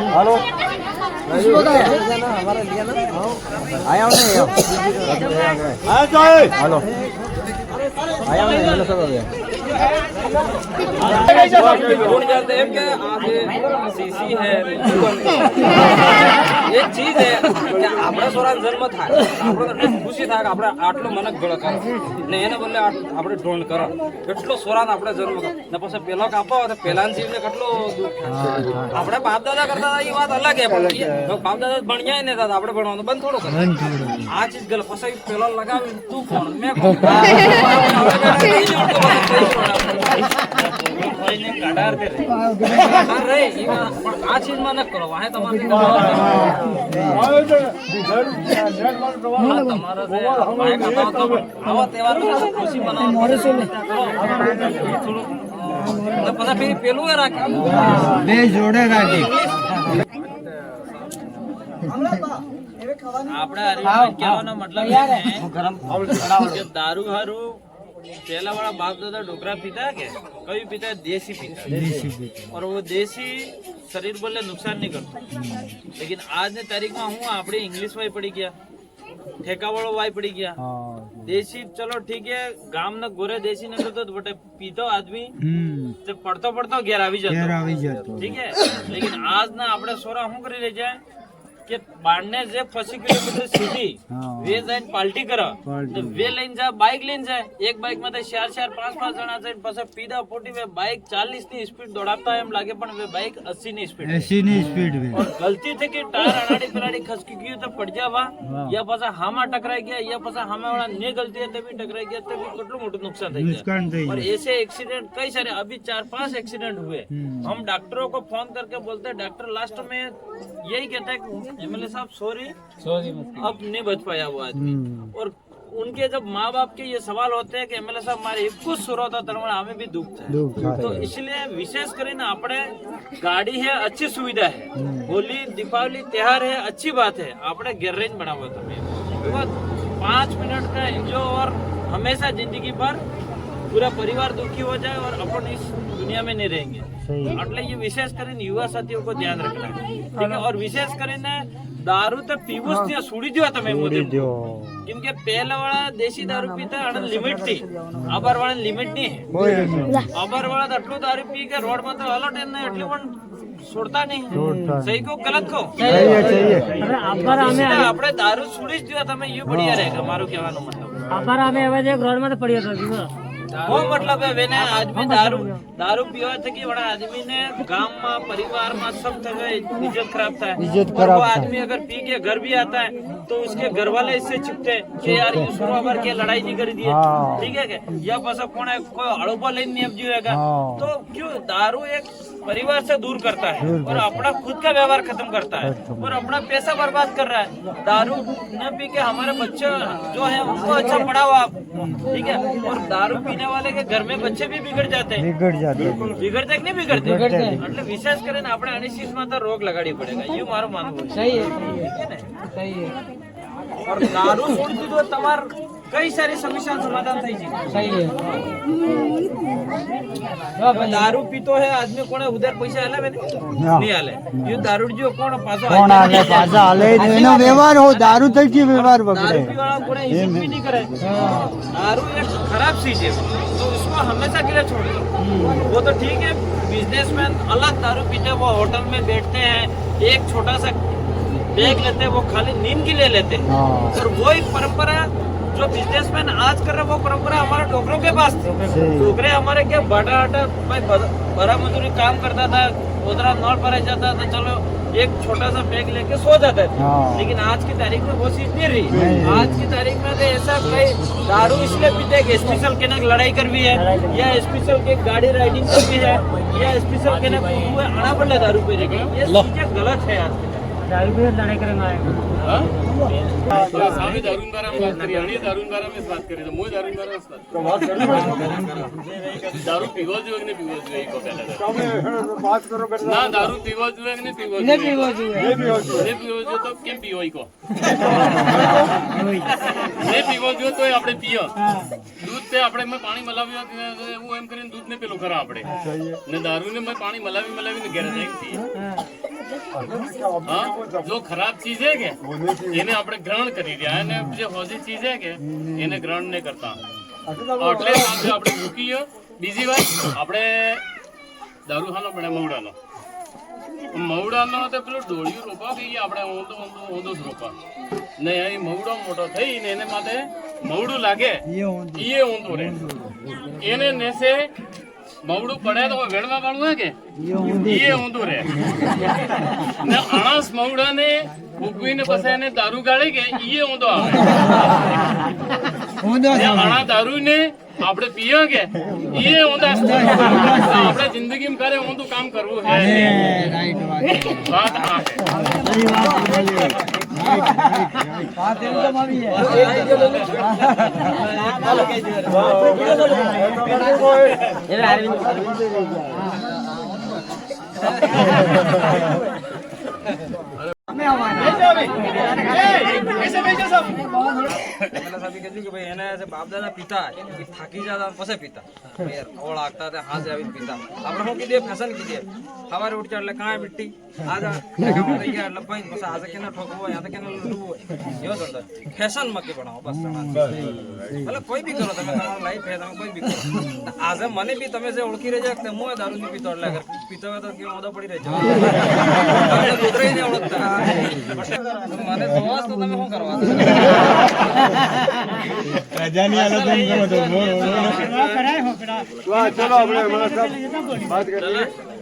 Hello हमारा लिया ना आया हूँ हेलो आया हूँ सब हो गया સીસી હે એક ચીજ હે કે આપણા સોરાનો જન્મ થાય આપણે ખુશી થાય કે આપણે આટલો મનક ગળો કરે ને એને બદલે આપણે ઢોંડ કરો કેટલો સોરાનો આપણે જન્મ કરે ને પછી પેલો કાપો તો પેલાના જીવને કેટલો દુઃખ થાય આપણે બાપ દાદા કરતા હતા એ વાત અલગ હે પણ બાપ દાદા ભણ્યા ને દાદા આપણે ભણવાનું બંધ થોડું કરે આ ચીજ ગલ પછી પેલો લગાવી તું કોણ મેં કોણ આ ચીજ માં ન કરો વાહે તમારે આવા તહેવાર ખુશી મનાવો પછી પેલું રાખે બે જોડે રાખી આપણે કહેવાનો મતલબ કે દારૂ હારું पहला वाला बाप दादा डोकरा पीता क्या कभी पीता है देसी पीता और वो देसी शरीर बोले नुकसान नहीं करता लेकिन आज ने तारीख में हूँ आपने इंग्लिश वाई पड़ी गया ठेका वालों वाई पड़ी गया देसी चलो ठीक है गांव न गोरे देसी नहीं करते बटे पीतो आदमी तो पढ़तो पढ़तो घेर आवी जातो ठीक है लेकिन आज ना आपने सोरा हूँ करी ले जाए કે બારને જે 50 કિલોમીટર સીધી વે જઈને પાર્ટી કરો તો વે લઈને જાય બાઇક લઈને જાય એક બાઇક માં 4 5 જણા જઈને પછી પીડા પોટી વે બાઇક 40 ની સ્પીડ દોડાવતા એમ લાગે પણ વે બાઇક 80 ની સ્પીડ વે और गलती थी कि टायर अडाड़ी पिलाड़ी खसकी गई तो पड़ जावा या पासा हामा टकराई गया या पासा हामा वाला ने गलती है तभी टकराई गया तभी કેટલું મોટું नुकसान થઈ गया और ऐसे एक्सीडेंट कई सारे अभी 4-5 एक्सीडेंट हुए हम डॉक्टरों को फोन करके बोलते हैं डॉक्टर लास्ट में यही कहता है कि एमएलए साहब सॉरी अब नहीं बच पाया वो आदमी और उनके जब माँ बाप के ये सवाल होते हैं कि एमएलए साहब हमारे कुछ सुर होता तरवण हमें भी दुख था तो इसलिए विशेष કરીને આપણે ગાડી है अच्छी सुविधा है होली दीपावली त्योहार है अच्छी बात है આપણે घर रेंज बनाओ તમે तो 5 मिनट का एंजॉय और हमेशा जिंदगी भर पूरा परिवार दुखी हो जाए और अपन इस दुनिया में नहीं रहेंगे એટલે ये विशेष કરીને युवा साथियों को ध्यान रखना है ठीक है और विशेष કરીને दारू तो पीवो જ ત્યાં છોડી દો તમે મોદે કેમ કે પહેલા વાળા દેશી દારૂ પીતા અને લિમિટ થી આબાર વાળા લિમિટ નહીં આબાર વાળા આટલું દારૂ પી કે રોડ માં તો અલર્ટ એને એટલું પણ છોડતા નહીં સહી કો ગલત કો આપણે દારૂ છોડી જ દો તમે એ બઢિયા રહેગા મારું કહેવાનો મતલબ આબાર અમે હવે જે રોડ માં પડ્યો હતો वो मतलब है वेने आदमी दारू पीवा थे कि बड़ा आदमी ने गांव में परिवार में सब जगह इज्जत खराब था और वो आदमी अगर पी के घर भी आता है तो उसके घर वाले इससे चिपते कि यार शुरू बार के लड़ाई नहीं कर दी ठीक है क्या या बस कौन है कोई अड़ोपा लेन नहीं अब जीवेगा तो क्यों दारू एक परिवार से दूर करता है और अपना खुद का व्यवहार खत्म करता है और अपना पैसा बर्बाद कर रहा है दारू न पी के हमारे बच्चे जो है उनको अच्छा पढ़ाओ आप ठीक है और दारू पीने वाले के घर में बच्चे भी बिगड़ जाते हैं बिगड़ते कि नहीं बिगड़ते એટલે વિશેષ કરીને આપણે આની ચીજમાં તો રોક લગાડવી પડેગા એ મારું માનવું છે સહી है सही है और दारू छोड़ दीધો તમાર कई सारी समस्या समाधान થઈ છે सही है दारू पीतो है आदमी कोने उधर पैसा आले नहीं आले ये दारू जो कोण पासा आले एनो व्यवहार हो दारू तक की व्यवहार बगड़े दारू पीवाला कोने इज्जत भी नहीं करे दारू एक खराब चीज है तो उसको हमेशा के लिए छोड़ दो वो तो ठीक है बिजनेसमैन अलग दारू पीते वो होटल में बैठते हैं एक छोटा सा बैग लेते हैं वो खाली नींद के लिए लेते हैं और वो एक परंपरा जो बिजनेसमैन आज कर रहे वो परंपरा हमारे डोकरों के पास थी डोकरे हमारे क्या बड़ा आटा बड़ा मजदूरी काम करता था उधरा नॉट भरा जाता था चलो एक छोटा सा बैग लेके सो जाते थे लेकिन आज की तारीख में वो चीज नहीं रही आज की तारीख में तो ऐसा कोई दारू इसलिए पीते कि स्पेशल के ना लड़ाई कर भी है या स्पेशल के गाड़ी राइडिंग कर भी है या स्पेशल के ना आना पड़े दारू पी रही ये चीजें गलत है आज की दारू पे लड़ाई करे में आए हाँ? तो सामने दारून बारा में बात करी, हनी दारून बारा में बात करी, तो मुझे दारून बारा में बात करी। दारू पीवा जो है कि नहीं पीवा जो है, ये को पहले था। ना दारू पीवा जो है कि नहीं पीवा जो है? नहीं पीवा जो तो केम पीवा ही को? नहीं पीवा जो तो આપણે પીઓ દૂધ તે આપણે મેં પાણી મલાવ્યું એવું એમ કરીને દૂધ ને પેલું ખરા આપણે ને દારૂ ને મેં પાણી મલાવીને ઘરે જઈને પીએ हाँ जो खराब चीज है के એને આપણે ગ્રહણ કરી રહ્યા અને જે હોજી ચીજ है કે એને ગ્રહણ ન કરતા એટલે આપણે મૂકીએ બીજી વાત આપણે દારૂખાનો બને મવડાનો તો પેલો ડોળિયું રોપા કે આપણે ઊંધો જ રોપા ને અહીં મવડો મોટો થઈ ને એને માટે મવડું લાગે એ ઊંધું રહે એને નેસે મવડું પડે તો વેડવા વાળું હે કે એ ઊંધું રહે ને અણસ મવડાને ઉગવીને પછી એને દારૂ ગાળી કે એ ઊંધો આવે અણા દારૂ ને આપણે પીએ કે એ ઊંધા આપણે જિંદગીમાં કરે ઊંધું કામ કરવું હે વાત આ બાપ દાદા પીતા થાકી જતા પછી પીતા ઓળ આગતા હતા હાથ આવીને પીતા આપણે શું કીધે ફેશન કીધે સવારે ઉઠ્યા એટલે કાંઈ મીઠી આજે થઈ ગયા એટલે ભાઈ પછી આજે કેને ઠોકવું હોય આજે કેને લૂંટવું હોય એવો ધંધો ફેશન માં કે બનાવો બસ એટલે કોઈ બી કરો તમે તમારું લાઈફ છે તમે કોઈ બી કરો આજે મને બી તમે જે ઓળખી રહ્યા કે હું દારૂ નહીં પીતો એટલે પીતો હોય તો કેવો ઓદો પડી રહેજો ઉતરીને ઓળખતા મને જોવાસ તો તમે શું કરવા રજાની આલોચના કરો તો करा है होकड़ा ચલો આપણે વાત કરીએ